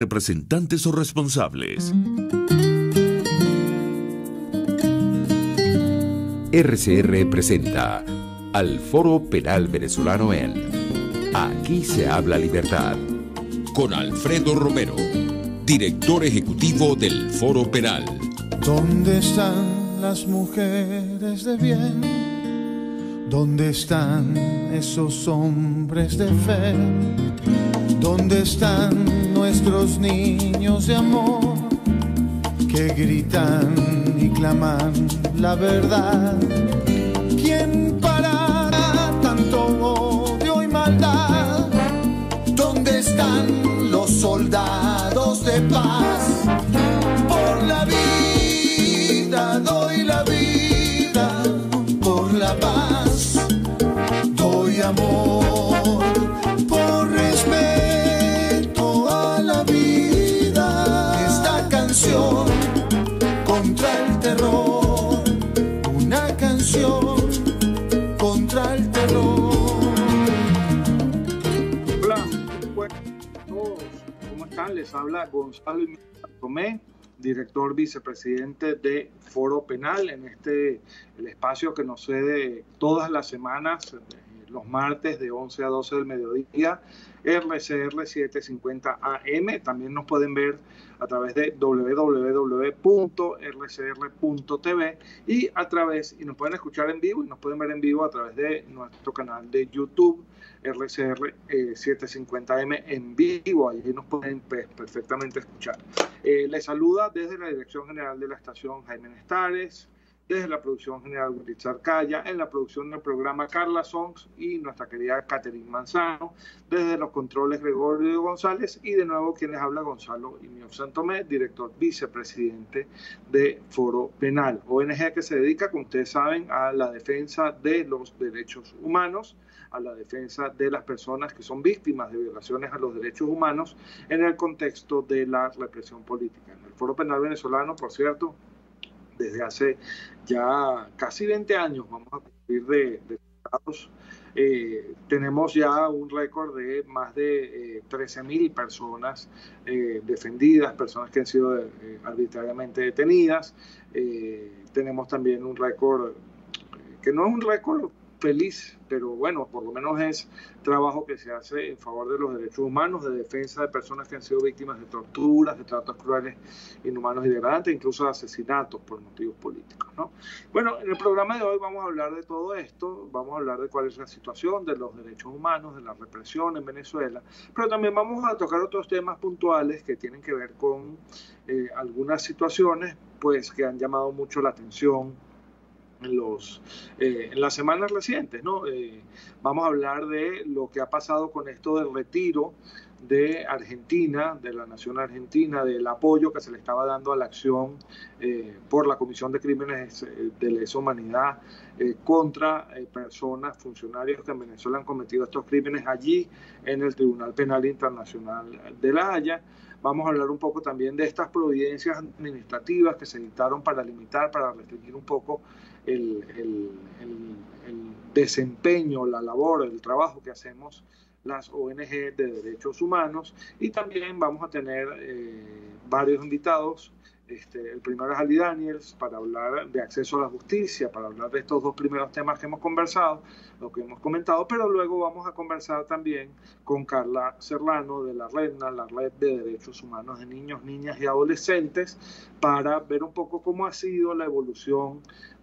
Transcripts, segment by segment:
representantes o responsables. RCR presenta al Foro Penal Venezolano en Aquí se habla libertad. Con Alfredo Romero, director ejecutivo del Foro Penal. ¿Dónde están las mujeres de bien? ¿Dónde están esos hombres de fe? ¿Dónde están nuestros niños de amor que gritan y claman la verdad? ¿Quién parará tanto odio y maldad? ¿Dónde están los soldados de paz? Por la vida doy la vida, por la paz doy amor, por respeto a la vida. Esta canción contra el terror, una canción contra el terror. Hola, buenas a todos, ¿cómo están? Les habla Gonzalo Tomé, director vicepresidente de Foro Penal, en el espacio que nos cede todas las semanas, los martes de 11 a 12 del mediodía, RCR 750 AM. También nos pueden ver a través de www.rcr.tv y nos pueden escuchar en vivo y nos pueden ver en vivo a través de nuestro canal de YouTube, RCR 750M en vivo. Allí nos pueden perfectamente escuchar. Les saluda desde la Dirección General de la Estación Jaime Nestares, desde la producción general Willy Arcaya, en la producción del programa Carla Songs y nuestra querida Catherine Manzano, desde los controles Gregorio González y de nuevo quien les habla Gonzalo Imiof Santomé, director vicepresidente de Foro Penal, ONG que se dedica, como ustedes saben, a la defensa de los derechos humanos, a la defensa de las personas que son víctimas de violaciones a los derechos humanos en el contexto de la represión política. En el Foro Penal venezolano, por cierto, desde hace ya casi 20 años, vamos a cumplir de estados, tenemos ya un récord de más de 13.000 personas defendidas, personas que han sido arbitrariamente detenidas. Tenemos también un récord que no es un récord feliz, pero bueno, por lo menos es trabajo que se hace en favor de los derechos humanos, de defensa de personas que han sido víctimas de torturas, de tratos crueles, inhumanos y degradantes, incluso de asesinatos por motivos políticos, ¿no? Bueno, en el programa de hoy vamos a hablar de todo esto, vamos a hablar de cuál es la situación de los derechos humanos, de la represión en Venezuela, pero también vamos a tocar otros temas puntuales que tienen que ver con algunas situaciones pues que han llamado mucho la atención en las semanas recientes, ¿no? Vamos a hablar de lo que ha pasado con esto del retiro de Argentina, de la nación argentina, del apoyo que se le estaba dando a la acción por la Comisión de Crímenes de Lesa Humanidad contra personas, funcionarios que en Venezuela han cometido estos crímenes allí en el Tribunal Penal Internacional de La Haya. Vamos a hablar un poco también de estas providencias administrativas que se dictaron para limitar, para restringir un poco el desempeño, la labor, el trabajo que hacemos las ONG de derechos humanos. Y también vamos a tener varios invitados. El primero es Ali Daniels para hablar de acceso a la justicia, para hablar de estos dos primeros temas que hemos conversado, lo que hemos comentado, pero luego vamos a conversar también con Carla Serrano de la REDNA, la Red de Derechos Humanos de Niños, Niñas y Adolescentes, para ver un poco cómo ha sido la evolución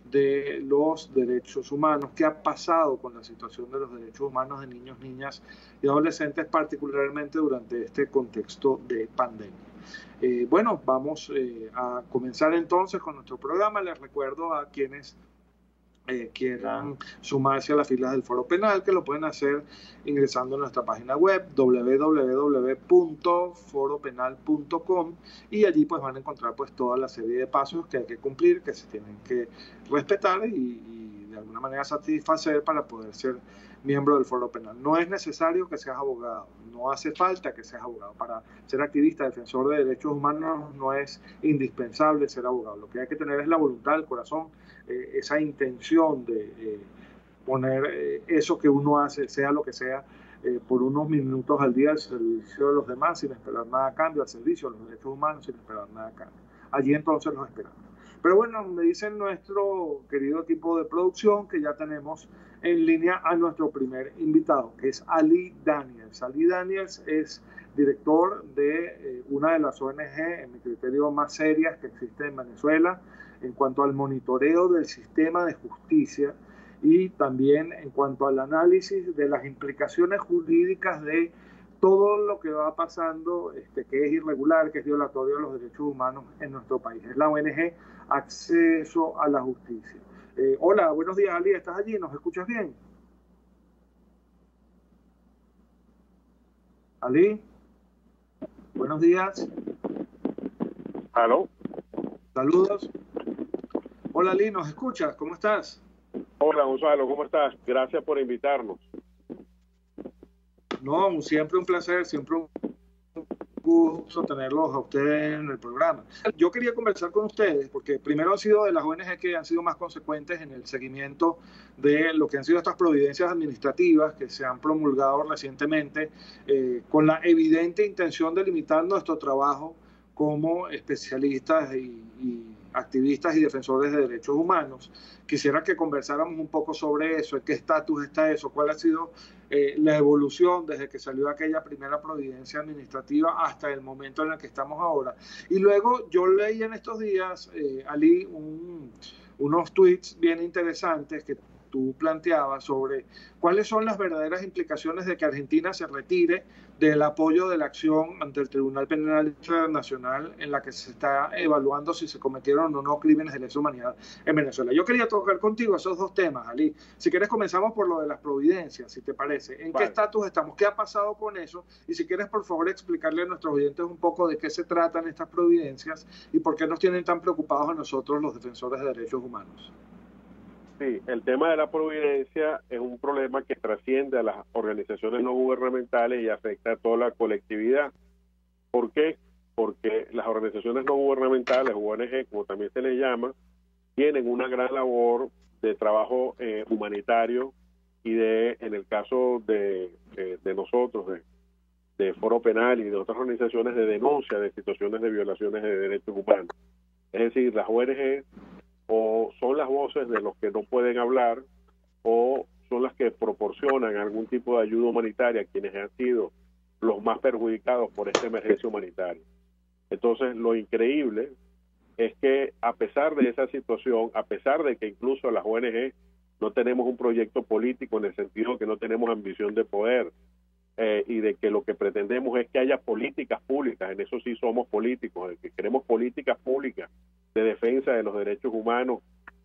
de los derechos humanos, qué ha pasado con la situación de los derechos humanos de niños, niñas y adolescentes, particularmente durante este contexto de pandemia. Bueno, vamos a comenzar entonces con nuestro programa. Les recuerdo a quienes quieran sumarse a las filas del Foro Penal que lo pueden hacer ingresando a nuestra página web www.foropenal.com y allí pues van a encontrar pues toda la serie de pasos que hay que cumplir, que se tienen que respetar y de alguna manera satisfacer para poder ser miembro del Foro Penal. No es necesario que seas abogado, no hace falta que seas abogado. Para ser activista, defensor de derechos humanos, no es indispensable ser abogado. Lo que hay que tener es la voluntad, el corazón, esa intención de poner eso que uno hace, sea lo que sea, por unos minutos al día al servicio de los demás sin esperar nada a cambio, al servicio de los derechos humanos sin esperar nada a cambio. Allí entonces los esperamos. Pero bueno, me dicen nuestro querido equipo de producción que ya tenemos en línea a nuestro primer invitado, que es Ali Daniels. Ali Daniels es director de una de las ONG, en mi criterio, más serias que existe en Venezuela en cuanto al monitoreo del sistema de justicia y también en cuanto al análisis de las implicaciones jurídicas de todo lo que va pasando, que es irregular, que es violatorio de los derechos humanos en nuestro país. Es la ONG Acceso a la Justicia. Hola, buenos días, Ali, ¿estás allí? ¿Nos escuchas bien? Ali, buenos días. ¿Aló? Saludos. Hola, Ali, ¿nos escuchas? ¿Cómo estás? Hola, Gonzalo, ¿cómo estás? Gracias por invitarnos. No, siempre un placer, siempre un gusto tenerlos a ustedes en el programa. Yo quería conversar con ustedes porque primero han sido de las ONG que han sido más consecuentes en el seguimiento de lo que han sido estas providencias administrativas que se han promulgado recientemente con la evidente intención de limitar nuestro trabajo como especialistas y activistas y defensores de derechos humanos. Quisiera que conversáramos un poco sobre eso, en qué estatus está eso, cuál ha sido la evolución desde que salió aquella primera providencia administrativa hasta el momento en el que estamos ahora. Y luego yo leí en estos días, Ali, unos tweets bien interesantes que tú planteabas sobre cuáles son las verdaderas implicaciones de que Argentina se retire del apoyo de la acción ante el Tribunal Penal Internacional en la que se está evaluando si se cometieron o no crímenes de lesa humanidad en Venezuela. Yo quería tocar contigo esos dos temas, Ali. Si quieres comenzamos por lo de las providencias, si te parece. ¿En qué estatus estamos? ¿Qué ha pasado con eso? Y si quieres, por favor, explicarle a nuestros oyentes un poco de qué se tratan estas providencias y por qué nos tienen tan preocupados a nosotros los defensores de derechos humanos. Sí, el tema de la providencia es un problema que trasciende a las organizaciones no gubernamentales y afecta a toda la colectividad. ¿Por qué? Porque las organizaciones no gubernamentales, ONG, como también se les llama, tienen una gran labor de trabajo humanitario y en el caso de nosotros, de Foro Penal y de otras organizaciones de denuncia de situaciones de violaciones de derechos humanos. Es decir, las ONG o son las voces de los que no pueden hablar o son las que proporcionan algún tipo de ayuda humanitaria a quienes han sido los más perjudicados por esta emergencia humanitaria. Entonces, lo increíble es que a pesar de esa situación, a pesar de que incluso las ONG no tenemos un proyecto político en el sentido que no tenemos ambición de poder y de que lo que pretendemos es que haya políticas públicas, en eso sí somos políticos, de que queremos políticas públicas de defensa de los derechos humanos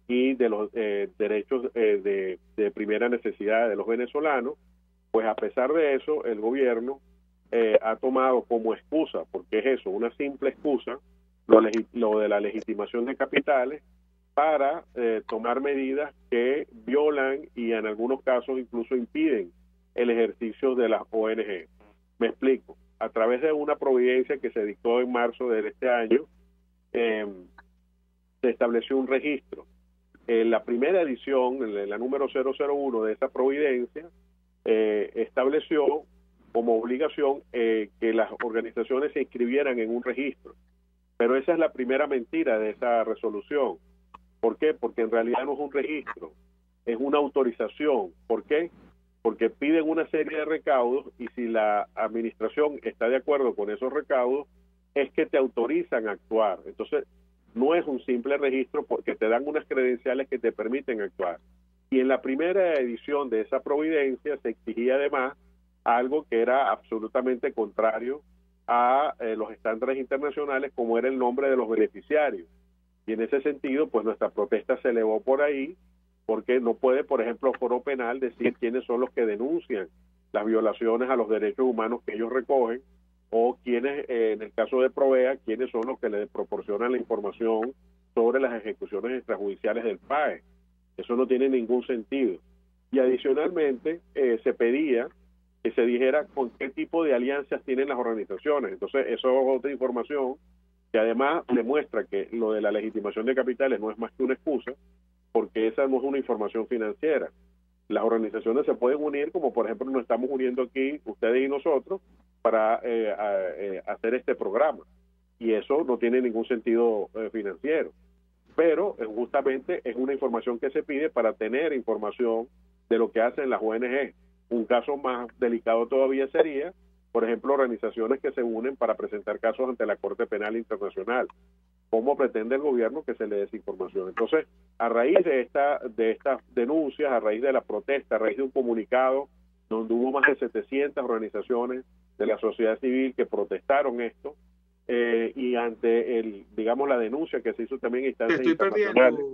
y de los derechos de primera necesidad de los venezolanos, pues a pesar de eso, el gobierno ha tomado como excusa, porque es eso, una simple excusa, lo de la legitimación de capitales para tomar medidas que violan y en algunos casos incluso impiden el ejercicio de las ONG. Me explico. A través de una providencia que se dictó en marzo de este año, se estableció un registro. La primera edición, la número 001 de esa providencia, estableció como obligación que las organizaciones se inscribieran en un registro. Pero esa es la primera mentira de esa resolución. ¿Por qué? Porque en realidad no es un registro, es una autorización. ¿Por qué? Porque piden una serie de recaudos y si la administración está de acuerdo con esos recaudos, es que te autorizan a actuar. Entonces, no es un simple registro porque te dan unas credenciales que te permiten actuar. Y en la primera edición de esa providencia se exigía además algo que era absolutamente contrario a los estándares internacionales, como era el nombre de los beneficiarios. Y en ese sentido, pues nuestra protesta se elevó por ahí, porque no puede, por ejemplo, Foro Penal decir quiénes son los que denuncian las violaciones a los derechos humanos que ellos recogen, o quienes, en el caso de Provea, quiénes son los que le proporcionan la información sobre las ejecuciones extrajudiciales del PAE. Eso no tiene ningún sentido. Y adicionalmente, se pedía que se dijera con qué tipo de alianzas tienen las organizaciones. Entonces, eso es otra información que además demuestra que lo de la legitimación de capitales no es más que una excusa, porque esa no es una información financiera. las organizaciones se pueden unir, como por ejemplo nos estamos uniendo aquí, ustedes y nosotros, para hacer este programa. Y eso no tiene ningún sentido financiero. Pero justamente es una información que se pide para tener información de lo que hacen las ONG. Un caso más delicado todavía sería, por ejemplo, organizaciones que se unen para presentar casos ante la Corte Penal Internacional. ¿Cómo pretende el gobierno que se le dé esa información? Entonces, a raíz de estas denuncias, a raíz de la protesta, a raíz de un comunicado donde hubo más de 700 organizaciones de la sociedad civil que protestaron esto, y ante la denuncia que se hizo también en instancias internacionales.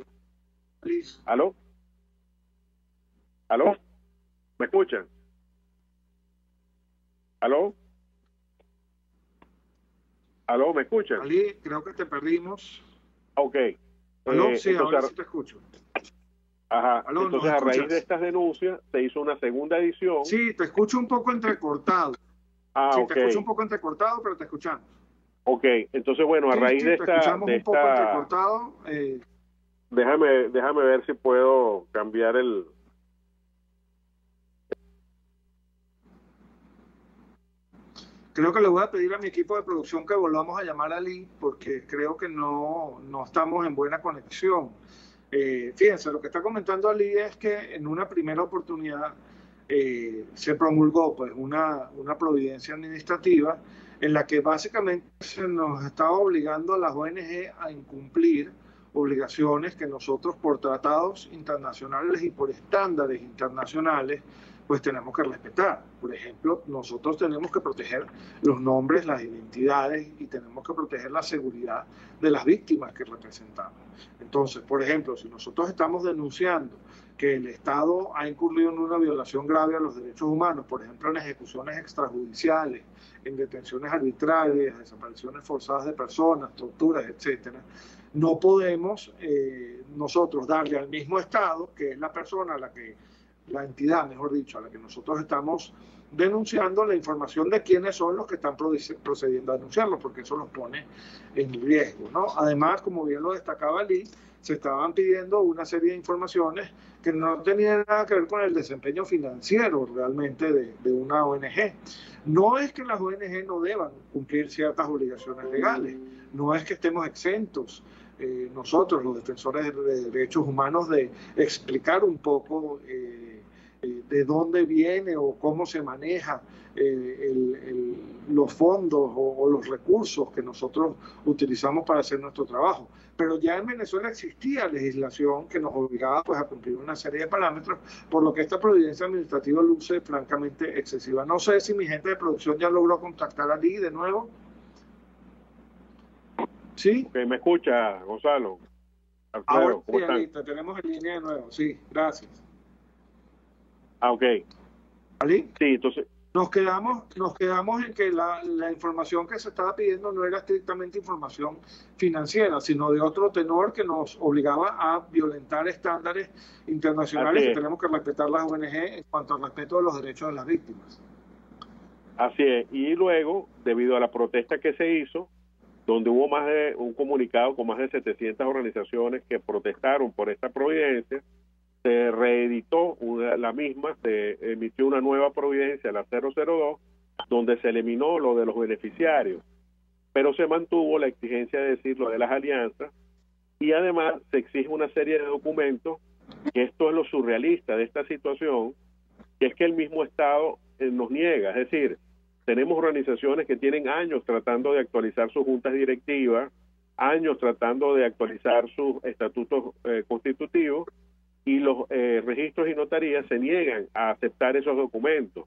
¿Aló? ¿Aló? ¿Me escuchan? ¿Aló? ¿Aló? ¿Me escuchan? Ali, creo que te perdimos. Ok. ¿Aló? Sí, ahora sí te escucho. Ajá. ¿Aló, entonces, a raíz de estas denuncias, se hizo una segunda edición. Sí, te escucho un poco entrecortado. Sí, okay. Te escucho un poco entrecortado, pero te escuchamos. Ok, entonces bueno, a raíz de esta... escuchamos un poco entrecortado. Déjame ver si puedo cambiar el... Creo que le voy a pedir a mi equipo de producción que volvamos a llamar a Ali, porque creo que no estamos en buena conexión. Fíjense, lo que está comentando Ali es que en una primera oportunidad se promulgó pues una providencia administrativa en la que básicamente se nos estaba obligando a las ONG a incumplir obligaciones que nosotros por tratados internacionales y por estándares internacionales pues tenemos que respetar. Por ejemplo, nosotros tenemos que proteger los nombres, las identidades y tenemos que proteger la seguridad de las víctimas que representamos. Entonces, por ejemplo, si nosotros estamos denunciando que el Estado ha incurrido en una violación grave a los derechos humanos, por ejemplo, en ejecuciones extrajudiciales, en detenciones arbitrarias, desapariciones forzadas de personas, torturas, etcétera, no podemos nosotros darle al mismo Estado, que es la persona la entidad, mejor dicho, a la que nosotros estamos denunciando, la información de quiénes son los que están procediendo a denunciarlos, porque eso los pone en riesgo, ¿no? Además, como bien lo destacaba Lee, se estaban pidiendo una serie de informaciones que no tenían nada que ver con el desempeño financiero realmente de una ONG. No es que las ONG no deban cumplir ciertas obligaciones legales, no es que estemos exentos nosotros, los defensores de derechos humanos, de explicar un poco de dónde viene o cómo se maneja los fondos o los recursos que nosotros utilizamos para hacer nuestro trabajo. Pero ya en Venezuela existía legislación que nos obligaba pues, a cumplir una serie de parámetros, por lo que esta providencia administrativa luce francamente excesiva. No sé si mi gente de producción ya logró contactar a Lee de nuevo. ¿Sí? Okay, ¿me escucha, Gonzalo? Alfredo, ¿cómo están? Te tenemos en línea de nuevo. Sí, gracias. Ok. ¿Ali? Sí, entonces... Nos quedamos en que la información que se estaba pidiendo no era estrictamente información financiera, sino de otro tenor que nos obligaba a violentar estándares internacionales que tenemos que respetar las ONG en cuanto al respeto de los derechos de las víctimas. Así es. Y luego, debido a la protesta que se hizo, donde hubo más de un comunicado con más de 700 organizaciones que protestaron por esta providencia, se reeditó la misma, se emitió una nueva providencia, la 002, donde se eliminó lo de los beneficiarios, pero se mantuvo la exigencia de decir lo de las alianzas, y además se exige una serie de documentos, que esto es lo surrealista de esta situación, que es que el mismo Estado nos niega, es decir, tenemos organizaciones que tienen años tratando de actualizar sus juntas directivas, años tratando de actualizar sus estatutos constitutivos, y los registros y notarías se niegan a aceptar esos documentos.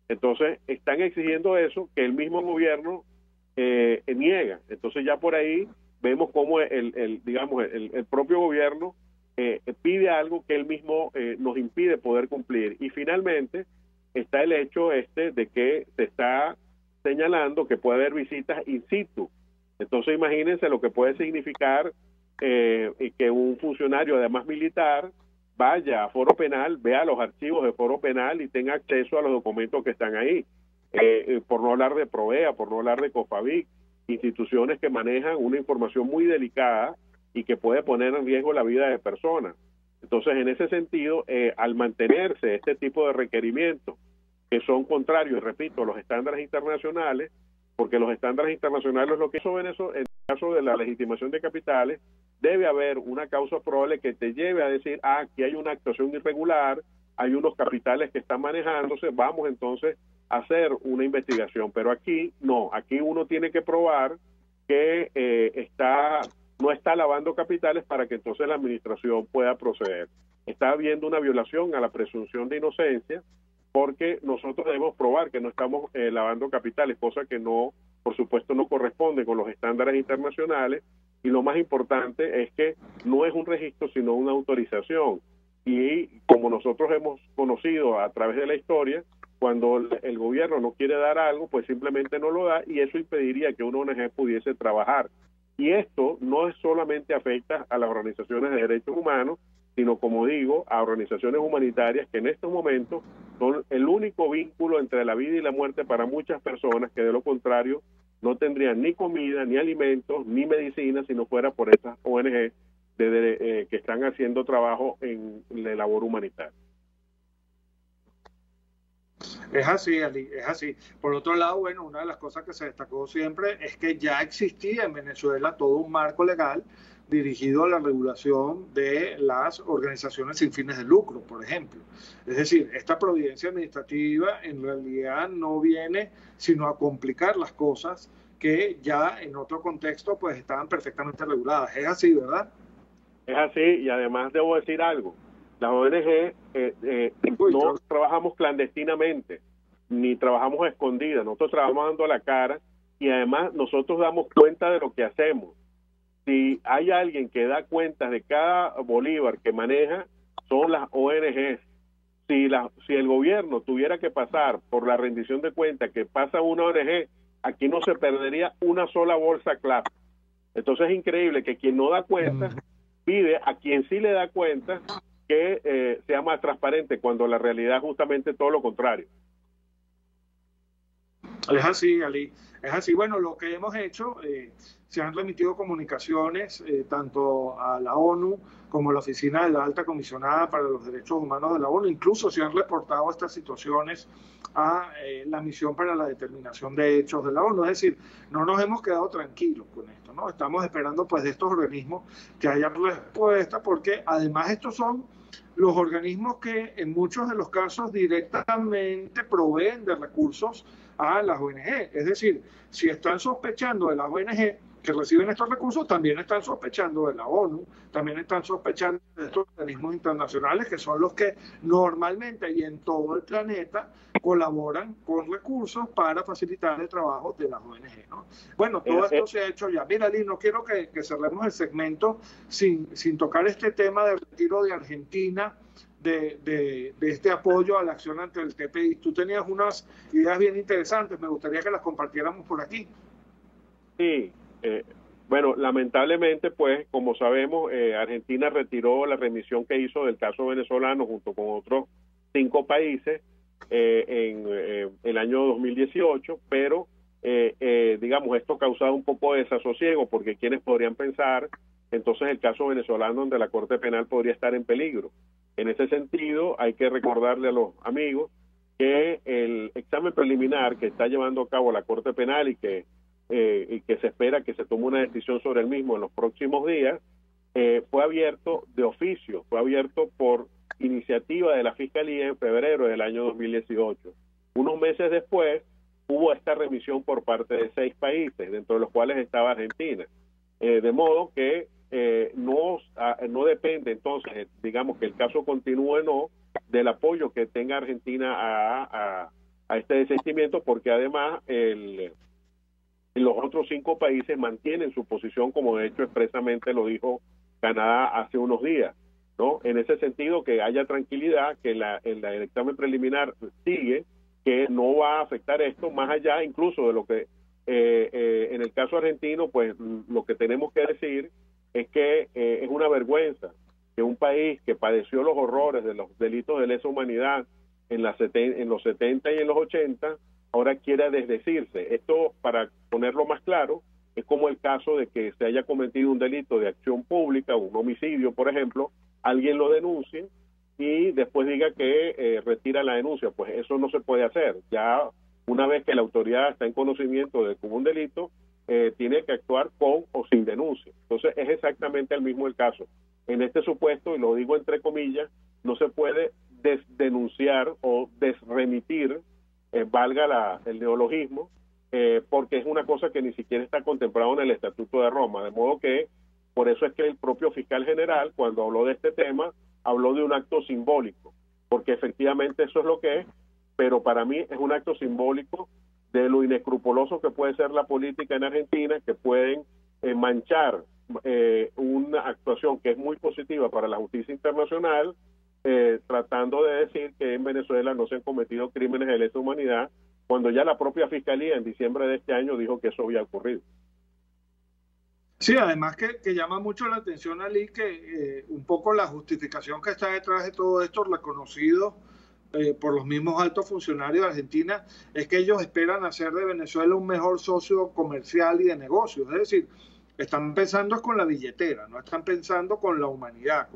Entonces, están exigiendo eso que el mismo gobierno niega. Entonces, ya por ahí vemos cómo el propio gobierno pide algo que él mismo nos impide poder cumplir. Y finalmente, está el hecho de que se está señalando que puede haber visitas in situ. Entonces imagínense lo que puede significar que un funcionario, además militar, vaya a Foro Penal, vea los archivos de Foro Penal y tenga acceso a los documentos que están ahí. Por no hablar de Provea, por no hablar de COFAVIC, instituciones que manejan una información muy delicada y que puede poner en riesgo la vida de personas. Entonces, en ese sentido, al mantenerse este tipo de requerimientos que son contrarios, repito, a los estándares internacionales, porque los estándares internacionales lo que son en eso, en el caso de la legitimación de capitales, debe haber una causa probable que te lleve a decir, aquí hay una actuación irregular, hay unos capitales que están manejándose, vamos entonces a hacer una investigación. Pero aquí no, aquí uno tiene que probar que no está lavando capitales para que entonces la administración pueda proceder. Está habiendo una violación a la presunción de inocencia, porque nosotros debemos probar que no estamos lavando capitales, cosa que no, por supuesto, no corresponde con los estándares internacionales, y lo más importante es que no es un registro, sino una autorización. Y como nosotros hemos conocido a través de la historia, cuando el gobierno no quiere dar algo, pues simplemente no lo da, y eso impediría que una ONG pudiese trabajar. Y esto no solamente afecta a las organizaciones de derechos humanos, sino, como digo, a organizaciones humanitarias que en estos momentos son el único vínculo entre la vida y la muerte para muchas personas, que de lo contrario no tendrían ni comida, ni alimentos, ni medicina si no fuera por estas ONG que están haciendo trabajo en la labor humanitaria. Es así, Ali, es así. Por otro lado, bueno, una de las cosas que se destacó siempre es que ya existía en Venezuela todo un marco legal dirigido a la regulación de las organizaciones sin fines de lucro, por ejemplo. Es decir, esta providencia administrativa en realidad no viene sino a complicar las cosas que ya en otro contexto pues estaban perfectamente reguladas. Es así, ¿verdad? Es así, y además debo decir algo. Las ONG no trabajamos clandestinamente, ni trabajamos a escondidas. Nosotros trabajamos dando la cara, y además nosotros damos cuenta de lo que hacemos. Si hay alguien que da cuenta de cada bolívar que maneja, son las ONGs. Si el gobierno tuviera que pasar por la rendición de cuentas que pasa una ONG, aquí no se perdería una sola bolsa CLAP. Entonces es increíble que quien no da cuenta pide a quien sí le da cuenta que sea más transparente, cuando la realidad es justamente todo lo contrario. Es así, Ali. Es así. Bueno, lo que hemos hecho, se han remitido comunicaciones tanto a la ONU como a la Oficina de la Alta Comisionada para los Derechos Humanos de la ONU. Incluso se han reportado estas situaciones a la Misión para la Determinación de Hechos de la ONU. Es decir, no nos hemos quedado tranquilos con esto, ¿no? Estamos esperando pues de estos organismos que haya respuesta, porque además estos son los organismos que en muchos de los casos directamente proveen de recursos a las ONG. Es decir, si están sospechando de las ONG que reciben estos recursos, también están sospechando de la ONU, también están sospechando de estos organismos internacionales, que son los que normalmente y en todo el planeta colaboran con recursos para facilitar el trabajo de las ONG, ¿no? Bueno, todo esto se ha hecho ya. Mira, Lee, no quiero que cerremos el segmento sin tocar este tema del retiro de Argentina, de este apoyo a la acción ante el TPI. Tú tenías unas ideas bien interesantes, me gustaría que las compartiéramos por aquí. Sí, bueno, lamentablemente, pues, como sabemos, Argentina retiró la remisión que hizo del caso venezolano junto con otros 5 países en el año 2018, pero digamos, esto ha causado un poco de desasosiego, porque quienes podrían pensar entonces el caso venezolano, donde la Corte Penal podría estar en peligro. En ese sentido, hay que recordarle a los amigos que el examen preliminar que está llevando a cabo la Corte Penal y que se espera que se tome una decisión sobre el mismo en los próximos días, fue abierto de oficio, fue abierto por iniciativa de la Fiscalía en febrero del año 2018. Unos meses después hubo esta remisión por parte de 6 países, dentro de los cuales estaba Argentina. De modo que no depende entonces, digamos, que el caso continúe o no del apoyo que tenga Argentina a este desistimiento, porque además los otros 5 países mantienen su posición, como de hecho expresamente lo dijo Canadá hace unos días, ¿no? En ese sentido, que haya tranquilidad, que el examen preliminar sigue, que no va a afectar esto, más allá incluso de lo que en el caso argentino, pues lo que tenemos que decir es que es una vergüenza que un país que padeció los horrores de los delitos de lesa humanidad en los 70 y en los 80, ahora quiera desdecirse. Esto, para ponerlo más claro, es como el caso de que se haya cometido un delito de acción pública, un homicidio, por ejemplo, alguien lo denuncie y después diga que retira la denuncia. Pues eso no se puede hacer. Ya una vez que la autoridad está en conocimiento de que hubo un delito, tiene que actuar con o sin denuncia. Entonces es exactamente el mismo el caso. En este supuesto, y lo digo entre comillas, no se puede desdenunciar o desremitir, valga el neologismo, porque es una cosa que ni siquiera está contemplado en el Estatuto de Roma, de modo que por eso es que el propio fiscal general, cuando habló de este tema, habló de un acto simbólico, porque efectivamente eso es lo que es, pero para mí es un acto simbólico de lo inescrupuloso que puede ser la política en Argentina, que pueden manchar una actuación que es muy positiva para la justicia internacional, tratando de decir que en Venezuela no se han cometido crímenes de lesa humanidad, cuando ya la propia Fiscalía en diciembre de este año dijo que eso había ocurrido. Sí, además que llama mucho la atención, Ali, que un poco la justificación que está detrás de todo esto, reconocido por los mismos altos funcionarios de Argentina, es que ellos esperan hacer de Venezuela un mejor socio comercial y de negocios. Es decir, están pensando con la billetera, no están pensando con la humanidad,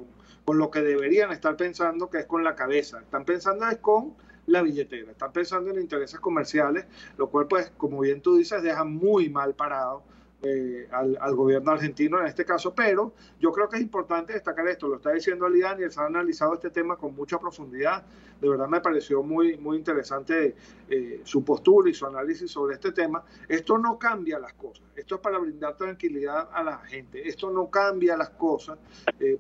con lo que deberían estar pensando, que es con la cabeza. Están pensando es con la billetera, están pensando en intereses comerciales, lo cual, pues, como bien tú dices, deja muy mal parado al gobierno argentino en este caso, pero yo creo que es importante destacar esto, lo está diciendo Ali Daniel, se ha analizado este tema con mucha profundidad, de verdad me pareció muy, muy interesante su postura y su análisis sobre este tema. Esto no cambia las cosas, esto es para brindar tranquilidad a la gente, esto no cambia las cosas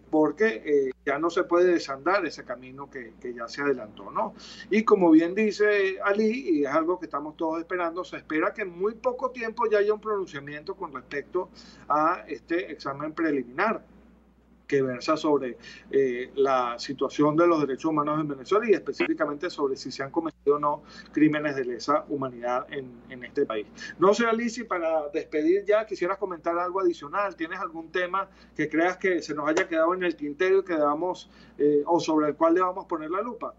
porque ya no se puede desandar ese camino que ya se adelantó, ¿no? Y como bien dice Ali, y es algo que estamos todos esperando, se espera que en muy poco tiempo ya haya un pronunciamiento con respecto a este examen preliminar que versa sobre la situación de los derechos humanos en Venezuela y específicamente sobre si se han cometido o no crímenes de lesa humanidad en este país. No sé, Alicia, para despedir ya, quisieras comentar algo adicional. ¿Tienes algún tema que creas que se nos haya quedado en el tintero y que debamos, o sobre el cual debamos poner la lupa?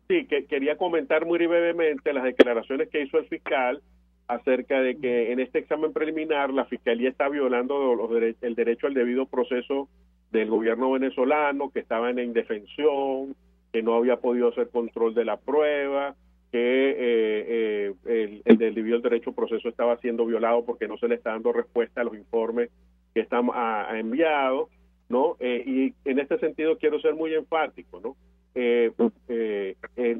Sí, que quería comentar muy brevemente las declaraciones que hizo el fiscal acerca de que en este examen preliminar la Fiscalía está violando el derecho al debido proceso del gobierno venezolano, que estaba en indefensión, que no había podido hacer control de la prueba, que el debido al derecho al proceso estaba siendo violado porque no se le está dando respuesta a los informes que están enviados, ¿no? Y en este sentido quiero ser muy enfático, ¿no?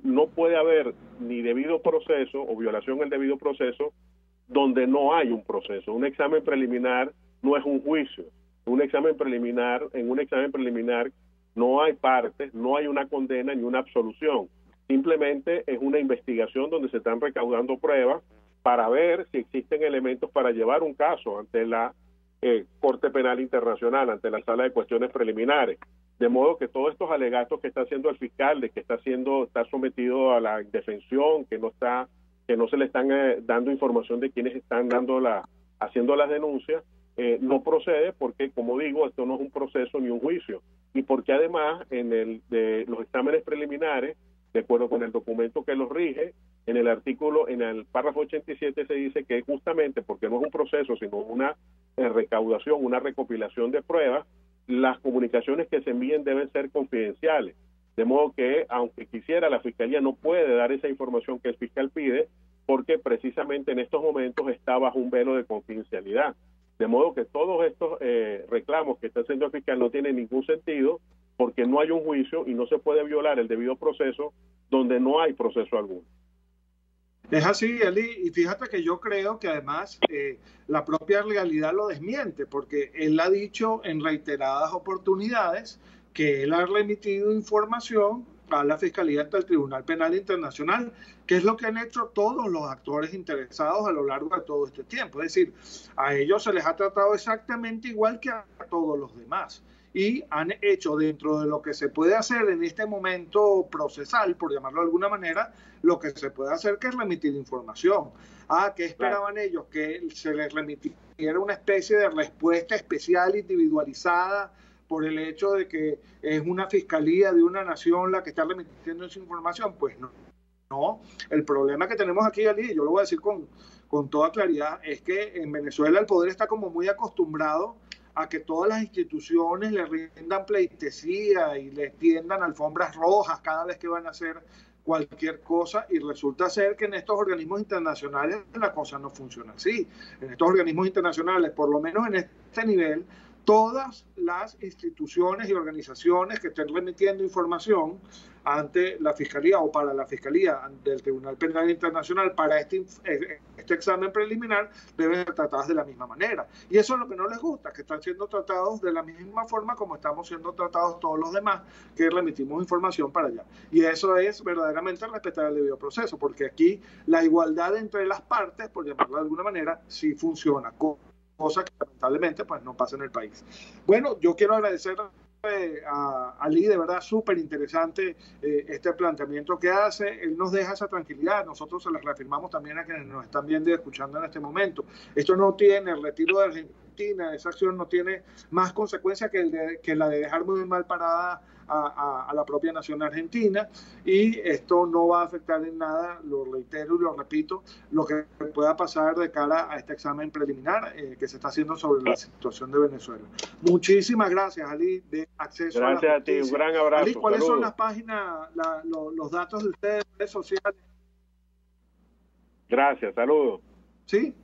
No puede haber ni debido proceso o violación del debido proceso donde no hay un proceso. Un examen preliminar no es un juicio. En un examen preliminar no hay partes, no hay una condena ni una absolución. Simplemente es una investigación donde se están recaudando pruebas para ver si existen elementos para llevar un caso ante la Corte Penal Internacional, ante la Sala de Cuestiones Preliminares. De modo que todos estos alegatos que está haciendo el fiscal de que está sometido a la indefensión, que no se le están dando información de quiénes están haciendo las denuncias, no procede porque, como digo, esto no es un proceso ni un juicio, y porque además de los exámenes preliminares, de acuerdo con el documento que los rige, en el párrafo 87 se dice que justamente porque no es un proceso, sino una recaudación, una recopilación de pruebas, las comunicaciones que se envíen deben ser confidenciales, de modo que, aunque quisiera, la Fiscalía no puede dar esa información que el fiscal pide, porque precisamente en estos momentos está bajo un velo de confidencialidad. De modo que todos estos reclamos que está haciendo el fiscal no tienen ningún sentido, porque no hay un juicio y no se puede violar el debido proceso donde no hay proceso alguno. Es así, Eli, y fíjate que yo creo que además la propia realidad lo desmiente, porque él ha dicho en reiteradas oportunidades que él ha remitido información a la Fiscalía ante el Tribunal Penal Internacional, que es lo que han hecho todos los actores interesados a lo largo de todo este tiempo. Es decir, a ellos se les ha tratado exactamente igual que a todos los demás. Y han hecho, dentro de lo que se puede hacer en este momento procesal, por llamarlo de alguna manera, lo que se puede hacer, que es remitir información. ¿Qué esperaban ellos? Que se les remitiera una especie de respuesta especial, individualizada, por el hecho de que es una fiscalía de una nación la que está remitiendo esa información. Pues no. El problema que tenemos aquí, Ali, yo lo voy a decir con toda claridad, es que en Venezuela el poder está como muy acostumbrado a que todas las instituciones le rindan pleitesía y le tiendan alfombras rojas cada vez que van a hacer cualquier cosa, y resulta ser que en estos organismos internacionales la cosa no funciona así. En estos organismos internacionales, por lo menos en este nivel, todas las instituciones y organizaciones que estén remitiendo información ante la Fiscalía o para la Fiscalía del Tribunal Penal Internacional para este examen preliminar deben ser tratadas de la misma manera. Y eso es lo que no les gusta, que están siendo tratados de la misma forma como estamos siendo tratados todos los demás que remitimos información para allá. Y eso es verdaderamente respetar el debido proceso, porque aquí la igualdad entre las partes, por llamarlo de alguna manera, sí funciona, cosa que lamentablemente pues no pasa en el país. Bueno, yo quiero agradecer a Ali, de verdad súper interesante este planteamiento que hace. Él nos deja esa tranquilidad, nosotros se la reafirmamos también a quienes nos están viendo y escuchando en este momento. Esto no tiene, el retiro de Argentina, esa acción no tiene más consecuencia que la de dejar muy mal parada a la propia nación argentina, y esto no va a afectar en nada, lo reitero y lo repito, lo que pueda pasar de cara a este examen preliminar que se está haciendo sobre la situación de Venezuela. Muchísimas gracias, Ali, de Acceso a la Justicia. Gracias a ti, un gran abrazo. Ali, ¿cuáles son las páginas, los datos de ustedes, redes sociales? Gracias, saludos. ¿Sí?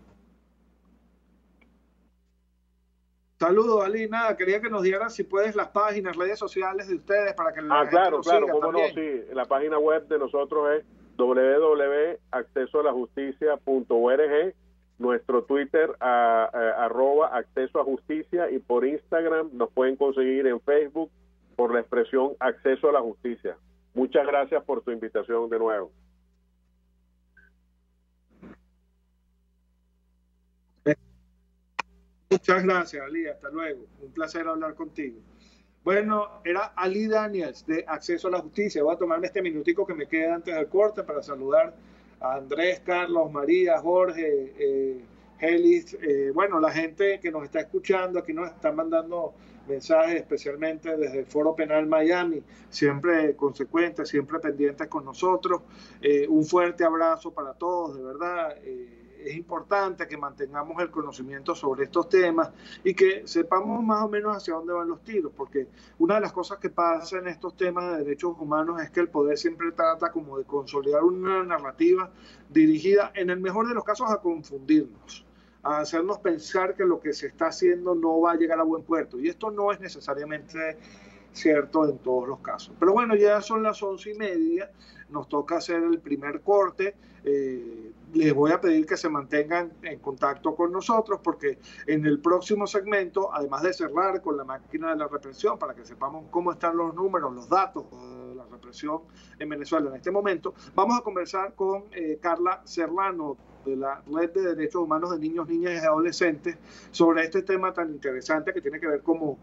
Saludos, Ali. Nada, quería que nos dieran, si puedes, las páginas, redes sociales de ustedes para que la gente claro, siga cómo también. no, sí. La página web de nosotros es www.accesoalajusticia.org, nuestro Twitter @accesoajusticia, y por Instagram nos pueden conseguir en Facebook por la expresión Acceso a la Justicia. Muchas gracias por tu invitación de nuevo. Muchas gracias, Ali. Hasta luego. Un placer hablar contigo. Bueno, era Ali Daniels de Acceso a la Justicia. Voy a tomarme este minutico que me queda antes del corte para saludar a Andrés, Carlos, María, Jorge, Helis, bueno, la gente que nos está escuchando, aquí nos están mandando mensajes, especialmente desde el Foro Penal Miami, siempre consecuentes, siempre pendientes con nosotros. Un fuerte abrazo para todos, de verdad. Es importante que mantengamos el conocimiento sobre estos temas y que sepamos más o menos hacia dónde van los tiros, porque una de las cosas que pasa en estos temas de derechos humanos es que el poder siempre trata como de consolidar una narrativa dirigida, en el mejor de los casos, a confundirnos, a hacernos pensar que lo que se está haciendo no va a llegar a buen puerto, y esto no es necesariamente cierto en todos los casos. Pero bueno, ya son las 11:30, nos toca hacer el primer corte. Les voy a pedir que se mantengan en contacto con nosotros, porque en el próximo segmento, además de cerrar con la máquina de la represión para que sepamos cómo están los números, los datos de la represión en Venezuela en este momento, vamos a conversar con Carla Serrano, de la Red de Derechos Humanos de Niños, Niñas y Adolescentes, sobre este tema tan interesante que tiene que ver con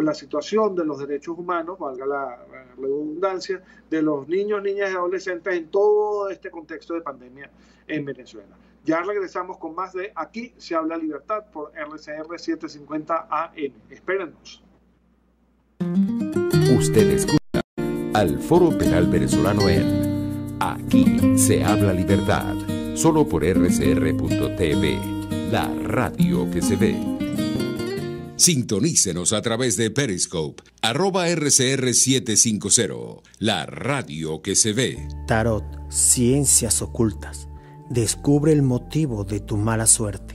la situación de los derechos humanos, valga la redundancia, de los niños, niñas y adolescentes en todo este contexto de pandemia en Venezuela. Ya regresamos con más de Aquí se habla libertad por RCR 750 AM. Espérennos. Usted escucha al Foro Penal Venezolano en Aquí se habla libertad, solo por rcr.tv, la radio que se ve. Sintonícenos a través de Periscope, @RCR750, la radio que se ve. Tarot, ciencias ocultas. Descubre el motivo de tu mala suerte.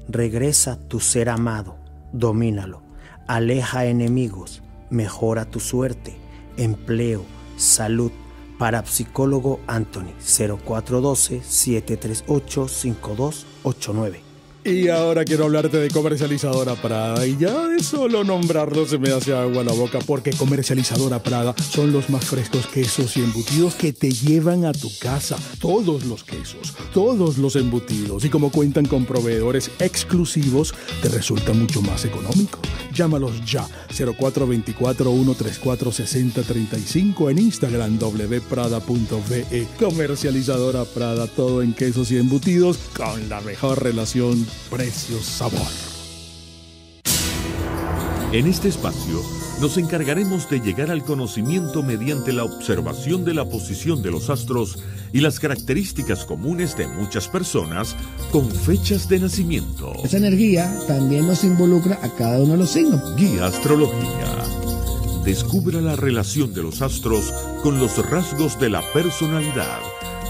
Regresa tu ser amado, domínalo. Aleja enemigos, mejora tu suerte. Empleo, salud. Parapsicólogo Anthony, 0412-738-5289. Y ahora quiero hablarte de Comercializadora Prada, y ya de solo nombrarlo se me hace agua la boca, porque Comercializadora Prada son los más frescos quesos y embutidos que te llevan a tu casa. Todos los quesos, todos los embutidos, y como cuentan con proveedores exclusivos, te resulta mucho más económico. Llámalos ya, 0424-134-6035, en Instagram wprada.ve. Comercializadora Prada, todo en quesos y embutidos con la mejor relación precio-sabor. En este espacio nos encargaremos de llegar al conocimiento mediante la observación de la posición de los astros y las características comunes de muchas personas con fechas de nacimiento. Esa energía también nos involucra a cada uno de los signos. Guía Astrológica. Descubra la relación de los astros con los rasgos de la personalidad,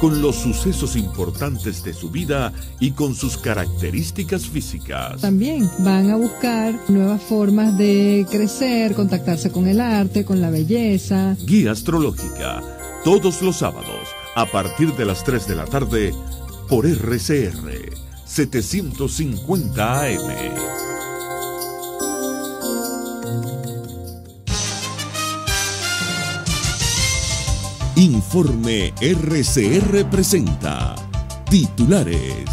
con los sucesos importantes de su vida y con sus características físicas. También van a buscar nuevas formas de crecer, contactarse con el arte, con la belleza. Guía Astrológica, todos los sábados, a partir de las 3 de la tarde, por RCR 750 AM. Informe RCR presenta titulares.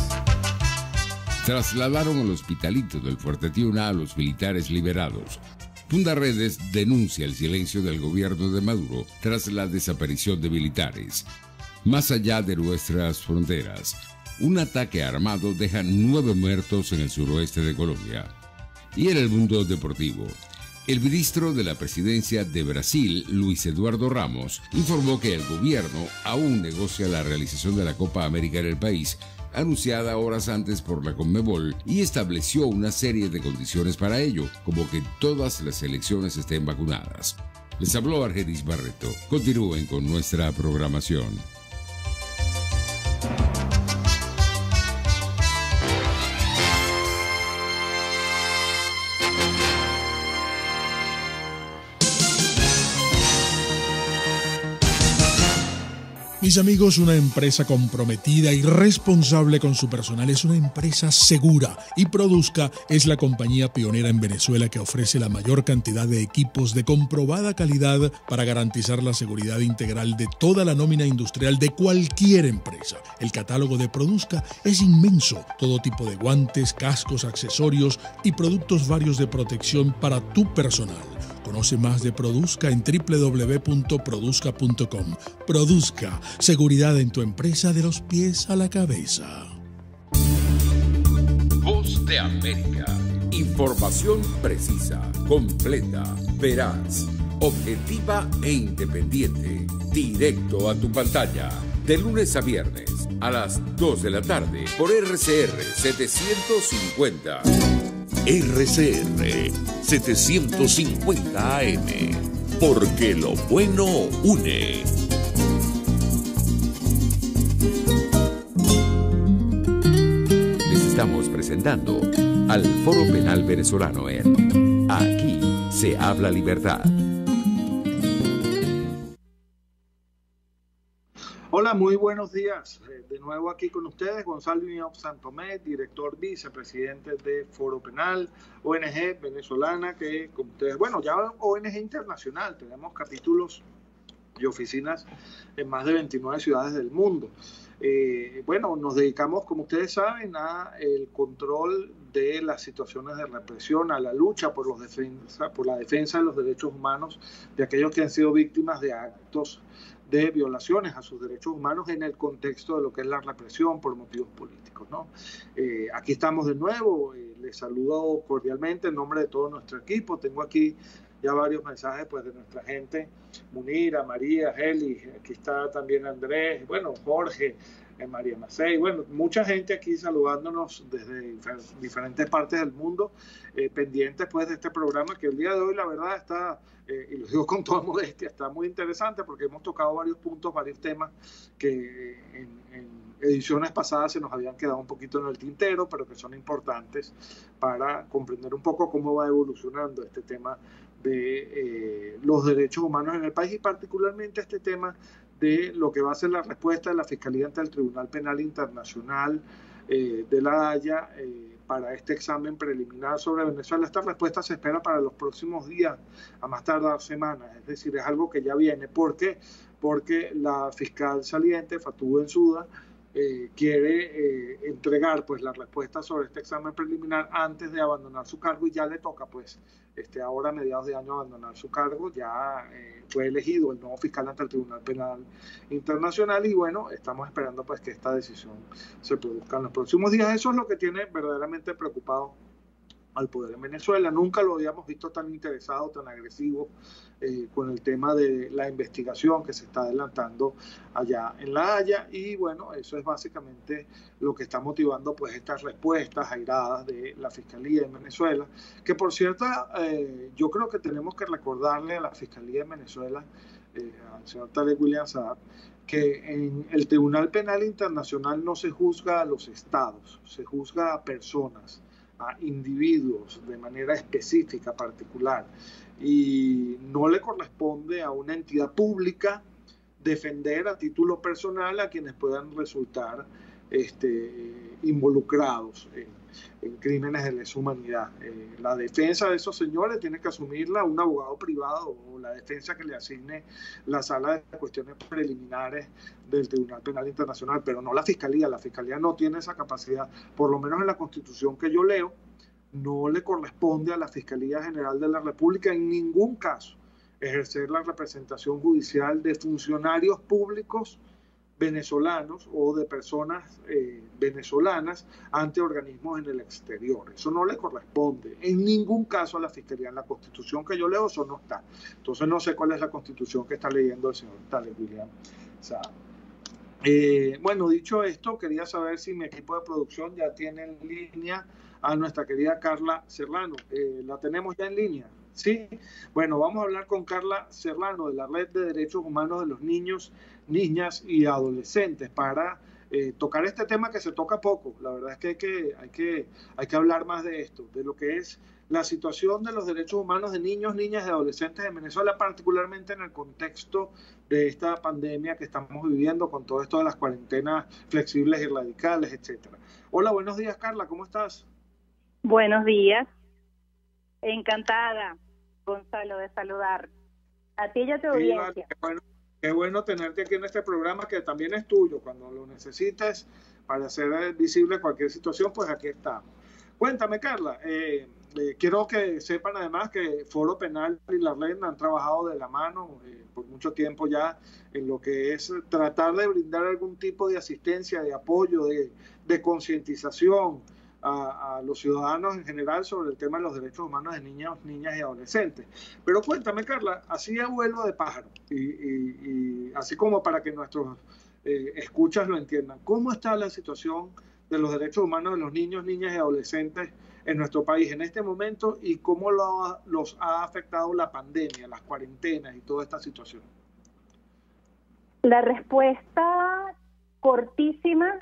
Trasladaron al hospitalito del Fuerte Tiuna a los militares liberados. Fundaredes denuncia el silencio del gobierno de Maduro tras la desaparición de militares. Más allá de nuestras fronteras, un ataque armado deja 9 muertos en el suroeste de Colombia. Y en el mundo deportivo, el ministro de la Presidencia de Brasil, Luis Eduardo Ramos, informó que el gobierno aún negocia la realización de la Copa América en el país, anunciada horas antes por la Conmebol, y estableció una serie de condiciones para ello, como que todas las selecciones estén vacunadas. Les habló Argenis Barreto. Continúen con nuestra programación. Mis amigos, una empresa comprometida y responsable con su personal es una empresa segura, y Produzca es la compañía pionera en Venezuela que ofrece la mayor cantidad de equipos de comprobada calidad para garantizar la seguridad integral de toda la nómina industrial de cualquier empresa. El catálogo de Produzca es inmenso, todo tipo de guantes, cascos, accesorios y productos varios de protección para tu personal. Conoce más de Produzca en www.produzca.com. Produzca, seguridad en tu empresa de los pies a la cabeza. Voz de América. Información precisa, completa, veraz, objetiva e independiente. Directo a tu pantalla. De lunes a viernes a las 2 de la tarde por RCR 750. RCR 750 AM, porque lo bueno une. Les estamos presentando al Foro Penal Venezolano en Aquí se habla libertad. Hola, muy buenos días. De nuevo aquí con ustedes, Gonzalo Iñob Santomé, director vicepresidente de Foro Penal, ONG venezolana, que como ustedes, bueno, ya ONG internacional, tenemos capítulos y oficinas en más de 29 ciudades del mundo. Bueno, nos dedicamos, como ustedes saben, a el control de las situaciones de represión, a la lucha por la defensa de los derechos humanos de aquellos que han sido víctimas de actos de violaciones a sus derechos humanos en el contexto de lo que es la represión por motivos políticos, ¿no? Aquí estamos de nuevo, les saludo cordialmente en nombre de todo nuestro equipo. Tengo aquí ya varios mensajes pues, de nuestra gente, Munira, María, Heli, aquí está también Andrés, bueno, Jorge, María Macei, bueno, mucha gente aquí saludándonos desde diferentes partes del mundo, pendientes pues de este programa que el día de hoy la verdad está, y lo digo con toda modestia, está muy interesante porque hemos tocado varios puntos, varios temas que en ediciones pasadas se nos habían quedado un poquito en el tintero, pero que son importantes para comprender un poco cómo va evolucionando este tema de los derechos humanos en el país y particularmente este tema de lo que va a ser la respuesta de la Fiscalía ante el Tribunal Penal Internacional de La Haya para este examen preliminar sobre Venezuela. Esta respuesta se espera para los próximos días, a más tardar semanas, es decir, es algo que ya viene. ¿Por qué? Porque la fiscal saliente, Fatou Bensouda, quiere entregar pues la respuesta sobre este examen preliminar antes de abandonar su cargo y ya le toca pues ahora a mediados de año abandonar su cargo. Ya fue elegido el nuevo fiscal ante el Tribunal Penal Internacional y bueno, estamos esperando pues que esta decisión se produzca en los próximos días. Eso es lo que tiene verdaderamente preocupado al poder en Venezuela. Nunca lo habíamos visto tan interesado, tan agresivo con el tema de la investigación que se está adelantando allá en La Haya, y bueno, eso es básicamente lo que está motivando pues estas respuestas airadas de la Fiscalía en Venezuela, que por cierto yo creo que tenemos que recordarle a la Fiscalía en Venezuela, al señor Tarek William Saab, que en el Tribunal Penal Internacional no se juzga a los estados, se juzga a personas, a individuos de manera específica, particular, y no le corresponde a una entidad pública defender a título personal a quienes puedan resultar involucrados en crímenes de lesa humanidad. La defensa de esos señores tiene que asumirla un abogado privado o la defensa que le asigne la Sala de Cuestiones Preliminares del Tribunal Penal Internacional, pero no la Fiscalía. La Fiscalía no tiene esa capacidad, por lo menos en la Constitución que yo leo, no le corresponde a la Fiscalía General de la República en ningún caso ejercer la representación judicial de funcionarios públicos venezolanos o de personas venezolanas ante organismos en el exterior. Eso no le corresponde en ningún caso a la Fiscalía. En la Constitución que yo leo eso no está. Entonces no sé cuál es la Constitución que está leyendo el señor Tarek William Saab. Bueno, dicho esto, quería saber si mi equipo de producción ya tiene en línea a nuestra querida Carla Serrano. ¿La tenemos ya en línea? Sí. Bueno, vamos a hablar con Carla Serrano de la Red de Derechos Humanos de los Niños, Niñas y Adolescentes para tocar este tema que se toca poco. La verdad es que hay que hablar más de esto, de lo que es la situación de los derechos humanos de niños, niñas y adolescentes en Venezuela, particularmente en el contexto de esta pandemia que estamos viviendo con todo esto de las cuarentenas flexibles y radicales, etcétera. Hola, buenos días, Carla, ¿cómo estás? Buenos días. Encantada, Gonzalo, de saludar a ti y a tu audiencia. Qué bueno tenerte aquí en este programa que también es tuyo. Cuando lo necesites para hacer visible cualquier situación, pues aquí estamos. Cuéntame, Carla, quiero que sepan además que Foro Penal y la Red han trabajado de la mano por mucho tiempo ya en lo que es tratar de brindar algún tipo de asistencia, de apoyo, de concientización a los ciudadanos en general sobre el tema de los derechos humanos de niños, niñas y adolescentes. Pero cuéntame, Carla, así a vuelo de pájaro, y así como para que nuestros escuchas lo entiendan, ¿cómo está la situación de los derechos humanos de los niños, niñas y adolescentes en nuestro país en este momento y cómo los ha afectado la pandemia, las cuarentenas y toda esta situación? La respuesta cortísima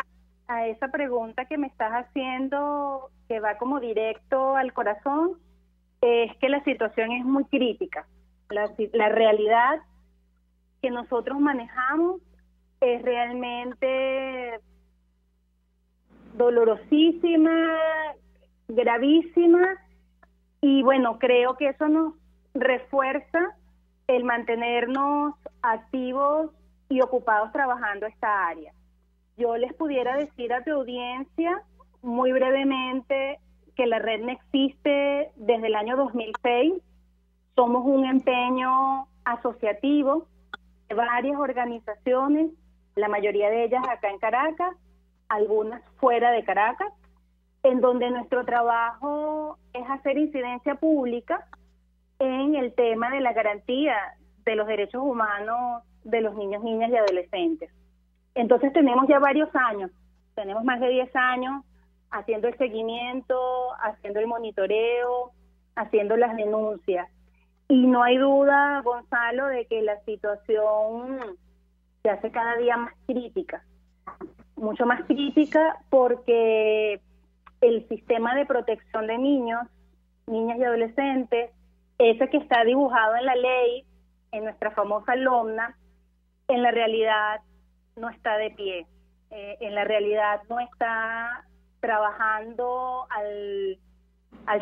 a esa pregunta que me estás haciendo, que va como directo al corazón, es que la situación es muy crítica. La realidad que nosotros manejamos es realmente dolorosísima, gravísima, y bueno, creo que eso nos refuerza el mantenernos activos y ocupados trabajando esta área. Yo les pudiera decir a tu audiencia muy brevemente que la red no existe desde el año 2006. Somos un empeño asociativo de varias organizaciones, la mayoría de ellas acá en Caracas, algunas fuera de Caracas, en donde nuestro trabajo es hacer incidencia pública en el tema de la garantía de los derechos humanos de los niños, niñas y adolescentes. Entonces tenemos ya varios años, tenemos más de 10 años haciendo el seguimiento, haciendo el monitoreo, haciendo las denuncias. Y no hay duda, Gonzalo, de que la situación se hace cada día más crítica, mucho más crítica, porque el sistema de protección de niños, niñas y adolescentes, ese que está dibujado en la ley, en nuestra famosa LOMNA, en la realidad no está de pie, en la realidad no está trabajando al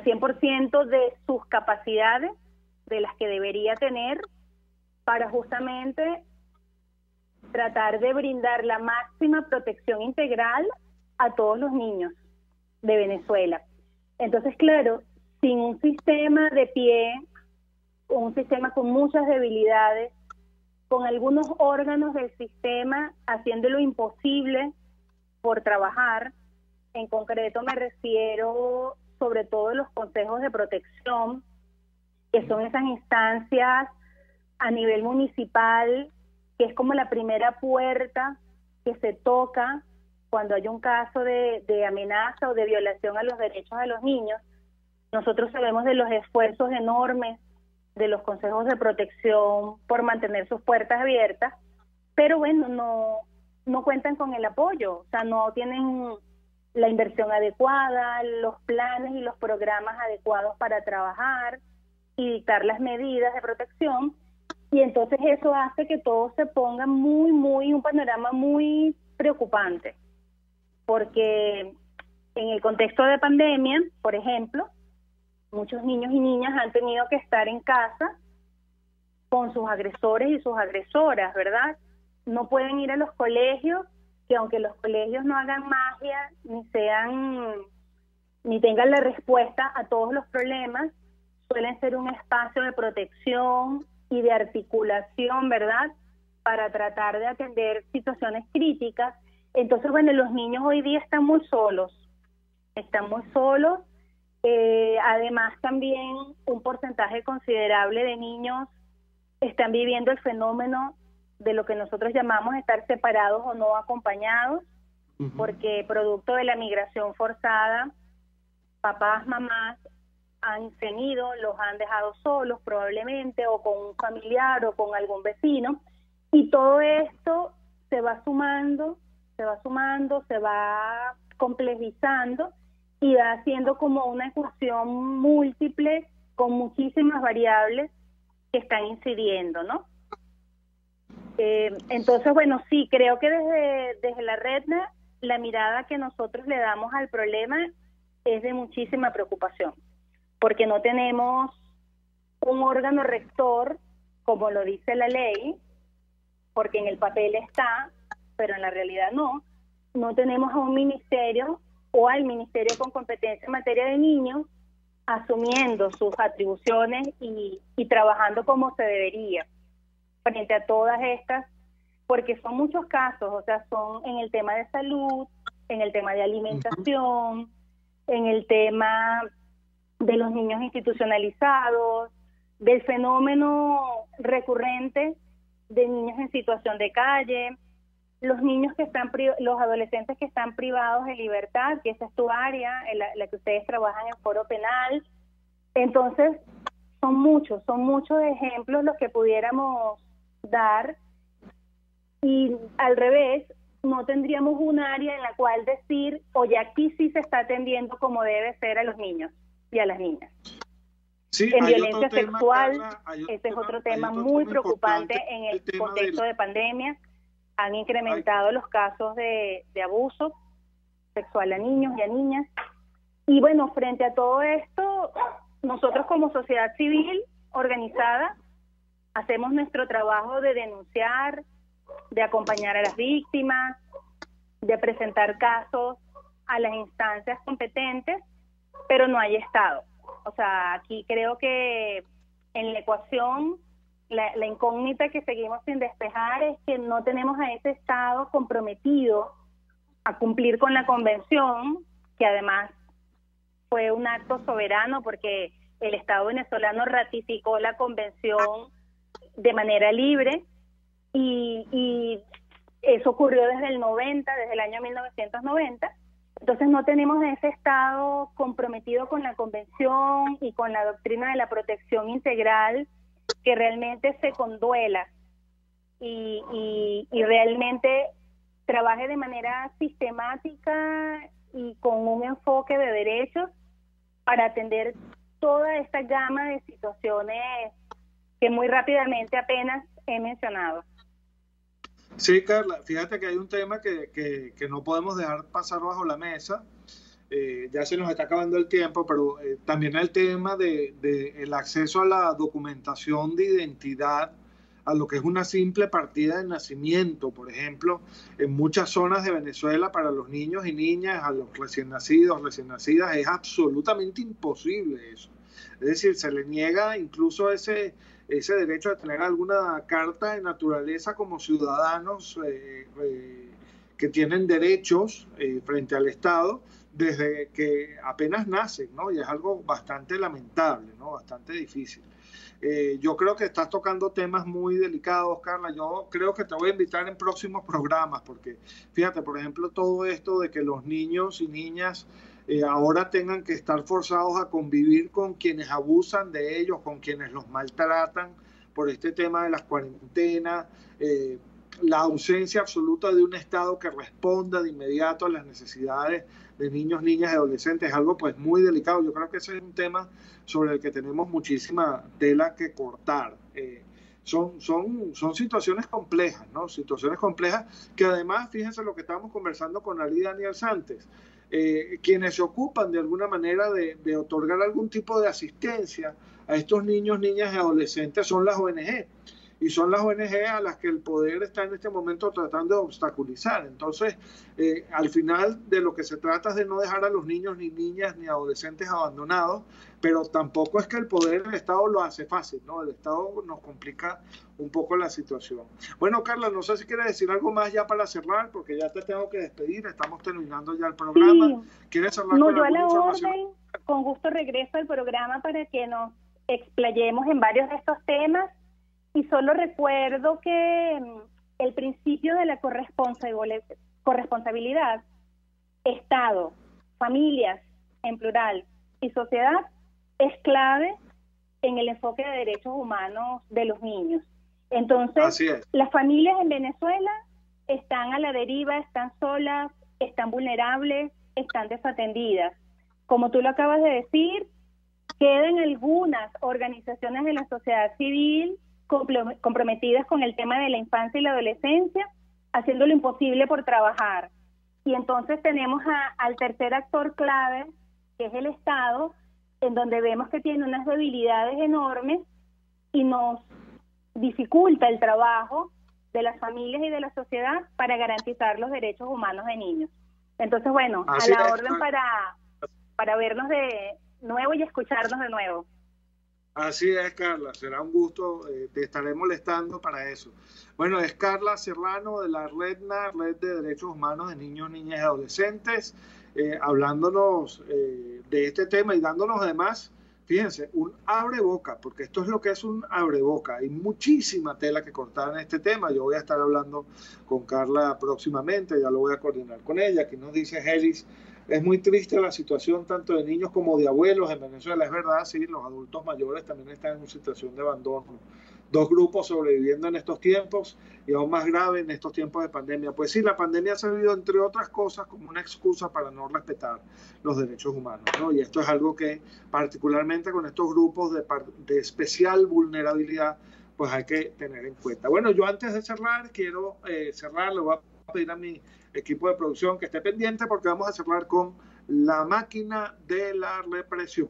100% de sus capacidades, de las que debería tener, para justamente tratar de brindar la máxima protección integral a todos los niños de Venezuela. Entonces, claro, sin un sistema de pie, un sistema con muchas debilidades, con algunos órganos del sistema haciendo lo imposible por trabajar, en concreto me refiero sobre todo los consejos de protección, que son esas instancias a nivel municipal, que es como la primera puerta que se toca cuando hay un caso de amenaza o de violación a los derechos de los niños. Nosotros sabemos de los esfuerzos enormes de los consejos de protección por mantener sus puertas abiertas, pero bueno, no cuentan con el apoyo, o sea, no tienen la inversión adecuada, los planes y los programas adecuados para trabajar y dictar las medidas de protección, y entonces eso hace que todo se ponga un panorama muy preocupante, porque en el contexto de pandemia, por ejemplo, muchos niños y niñas han tenido que estar en casa con sus agresores y sus agresoras, ¿verdad? No pueden ir a los colegios, que aunque los colegios no hagan magia, ni tengan la respuesta a todos los problemas, suelen ser un espacio de protección y de articulación, ¿verdad?, para tratar de atender situaciones críticas. Entonces, bueno, los niños hoy día están muy solos. Además, también un porcentaje considerable de niños están viviendo el fenómeno de lo que nosotros llamamos estar separados o no acompañados, porque producto de la migración forzada, papás, mamás los han dejado solos probablemente, o con un familiar o con algún vecino, y todo esto se va sumando, se va complejizando y va haciendo como una ecuación múltiple con muchísimas variables que están incidiendo, ¿no? Entonces, bueno, sí, creo que desde la Redna la mirada que nosotros le damos al problema es de muchísima preocupación, porque no tenemos un órgano rector, como lo dice la ley, porque en el papel está, pero en la realidad no tenemos a un ministerio o al ministerio con competencia en materia de niños asumiendo sus atribuciones y trabajando como se debería frente a todas estas, porque son muchos casos, o sea, son en el tema de salud, en el tema de alimentación, en el tema de los niños institucionalizados, del fenómeno recurrente de niños en situación de calle, los niños los adolescentes que están privados de libertad, que esa es tu área, la que ustedes trabajan en foro penal. Entonces, son muchos ejemplos los que pudiéramos dar, y al revés, no tendríamos un área en la cual decir, oye, aquí sí se está atendiendo como debe ser a los niños y a las niñas. Sí, en violencia sexual, este es otro tema muy preocupante en el contexto de pandemia. Han incrementado los casos de abuso sexual a niños y a niñas. Y bueno, frente a todo esto, nosotros como sociedad civil organizada hacemos nuestro trabajo de denunciar, de acompañar a las víctimas, de presentar casos a las instancias competentes, pero no hay Estado. O sea, aquí creo que en la ecuación la incógnita que seguimos sin despejar es que no tenemos a ese Estado comprometido a cumplir con la convención, que además fue un acto soberano porque el Estado venezolano ratificó la convención de manera libre, y eso ocurrió desde el año 1990. Entonces no tenemos a ese Estado comprometido con la convención y con la doctrina de la protección integral que realmente se conduela y realmente trabaje de manera sistemática y con un enfoque de derechos para atender toda esta gama de situaciones que muy rápidamente apenas he mencionado. Sí, Carla, fíjate que hay un tema que no podemos dejar pasar bajo la mesa. Ya se nos está acabando el tiempo, pero también el tema de el acceso a la documentación de identidad, a lo que es una simple partida de nacimiento, por ejemplo, en muchas zonas de Venezuela para los niños y niñas, a los recién nacidos, recién nacidas, es absolutamente imposible eso. Es decir, se le niega incluso ese derecho a tener alguna carta de naturaleza como ciudadanos que tienen derechos frente al Estado desde que apenas nacen, ¿no? Y es algo bastante lamentable, ¿no? Bastante difícil. Yo creo que estás tocando temas muy delicados, Carla. Yo creo que te voy a invitar en próximos programas, porque fíjate, por ejemplo, todo esto de que los niños y niñas ahora tengan que estar forzados a convivir con quienes abusan de ellos, con quienes los maltratan por este tema de las cuarentenas, la ausencia absoluta de un Estado que responda de inmediato a las necesidades de niños, niñas y adolescentes, es algo pues muy delicado. Yo creo que ese es un tema sobre el que tenemos muchísima tela que cortar. Son situaciones complejas, ¿no? Situaciones complejas que además, fíjense lo que estábamos conversando con Ali Daniel Santos, quienes se ocupan de alguna manera de otorgar algún tipo de asistencia a estos niños, niñas y adolescentes son las ONG. Y son las ONG a las que el poder está en este momento tratando de obstaculizar. Entonces, al final de lo que se trata es de no dejar a los niños, ni niñas, ni adolescentes abandonados, pero tampoco es que el poder del Estado lo hace fácil, ¿no? El Estado nos complica un poco la situación. Bueno, Carla, no sé si quieres decir algo más ya para cerrar, porque ya te tengo que despedir, estamos terminando ya el programa. Sí. ¿Quieres cerrar con alguna información? Orden, con gusto regreso al programa para que nos explayemos en varios de estos temas. Y solo recuerdo que el principio de la corresponsabilidad, Estado, familias en plural y sociedad es clave en el enfoque de derechos humanos de los niños. Entonces, las familias en Venezuela están a la deriva, están solas, están vulnerables, están desatendidas. Como tú lo acabas de decir, quedan algunas organizaciones de la sociedad civil comprometidas con el tema de la infancia y la adolescencia, haciendo lo imposible por trabajar. Y entonces tenemos al tercer actor clave, que es el Estado, en donde vemos que tiene unas debilidades enormes y nos dificulta el trabajo de las familias y de la sociedad para garantizar los derechos humanos de niños. Entonces, bueno, así a la orden para vernos de nuevo y escucharnos de nuevo. Así es, Carla, será un gusto, te estaré molestando para eso. Bueno, es Carla Serrano de la REDNA, Red de Derechos Humanos de Niños, Niñas y Adolescentes, hablándonos de este tema y dándonos además, fíjense, un abreboca, porque esto es lo que es un abreboca. Hay muchísima tela que cortar en este tema. Yo voy a estar hablando con Carla próximamente, ya lo voy a coordinar con ella. Aquí nos dice Helis, es muy triste la situación tanto de niños como de abuelos en Venezuela. Es verdad, sí, los adultos mayores también están en una situación de abandono. Dos grupos sobreviviendo en estos tiempos y aún más grave en estos tiempos de pandemia. Pues sí, la pandemia ha servido, entre otras cosas, como una excusa para no respetar los derechos humanos, ¿no? Y esto es algo que, particularmente con estos grupos de especial vulnerabilidad, pues hay que tener en cuenta. Bueno, yo antes de cerrar, quiero cerrar, le voy a pedir a mi equipo de producción que esté pendiente porque vamos a cerrar con la máquina de la represión.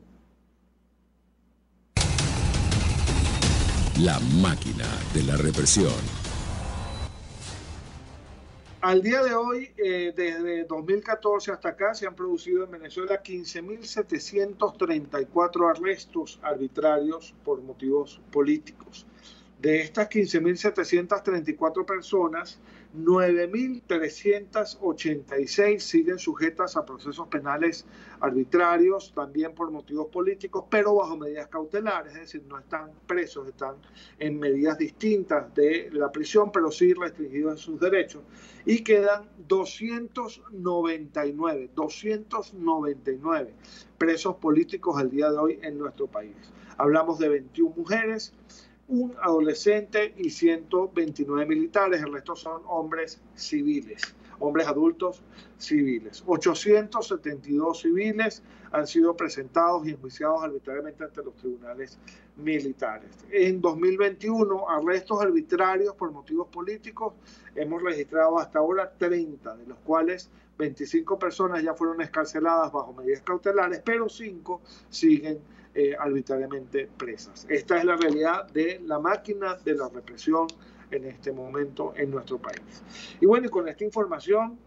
La máquina de la represión. Al día de hoy, desde 2014 hasta acá, se han producido en Venezuela 15.734 arrestos arbitrarios por motivos políticos. De estas 15.734 personas, 9.386 siguen sujetas a procesos penales arbitrarios, también por motivos políticos, pero bajo medidas cautelares, es decir, no están presos, están en medidas distintas de la prisión, pero sí restringidos en sus derechos. Y quedan 299 presos políticos al día de hoy en nuestro país. Hablamos de 21 mujeres, un adolescente y 129 militares, el resto son hombres civiles, hombres adultos civiles. 872 civiles han sido presentados y enjuiciados arbitrariamente ante los tribunales militares. En 2021, arrestos arbitrarios por motivos políticos, hemos registrado hasta ahora 30, de los cuales 25 personas ya fueron excarceladas bajo medidas cautelares, pero 5 siguen arbitrariamente presas. Esta es la realidad de la máquina de la represión en este momento en nuestro país. Y bueno, y con esta información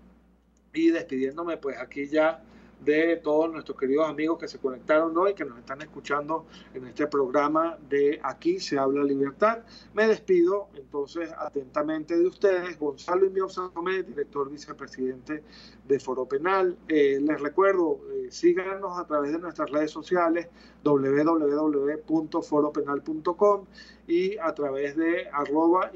y despidiéndome, pues aquí ya de todos nuestros queridos amigos que se conectaron hoy, que nos están escuchando en este programa de Aquí se habla libertad. Me despido entonces atentamente de ustedes, Gonzalo Imiob Santomé, director vicepresidente de Foro Penal. Les recuerdo, síganos a través de nuestras redes sociales, www.foropenal.com, y a través de arroba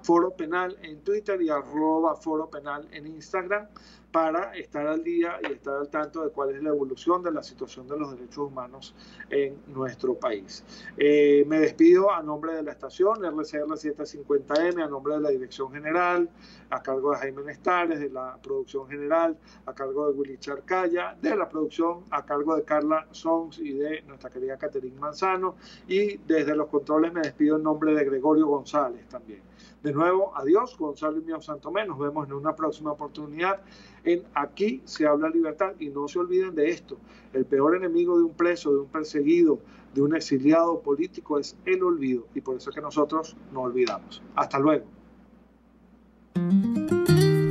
Foro Penal en Twitter y arroba Foro Penal en Instagram, para estar al día y estar al tanto de cuál es la evolución de la situación de los derechos humanos en nuestro país. Me despido a nombre de la estación RCR 750M, a nombre de la dirección general, a cargo de Jaime Nestares, de la producción general, a cargo de Willy Charcaya, de la producción a cargo de Carla Sons y de nuestra querida Caterine Manzano, y desde los controles me despido en nombre de Gregorio González también. De nuevo, adiós, Gonzalo Imiob Santomé. Nos vemos en una próxima oportunidad en Aquí se habla libertad. Y no se olviden de esto: el peor enemigo de un preso, de un perseguido, de un exiliado político es el olvido. Y por eso es que nosotros no olvidamos. Hasta luego.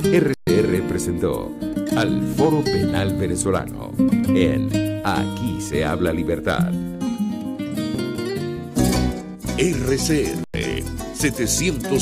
RCR presentó al Foro Penal Venezolano en Aquí se habla libertad. RCR 705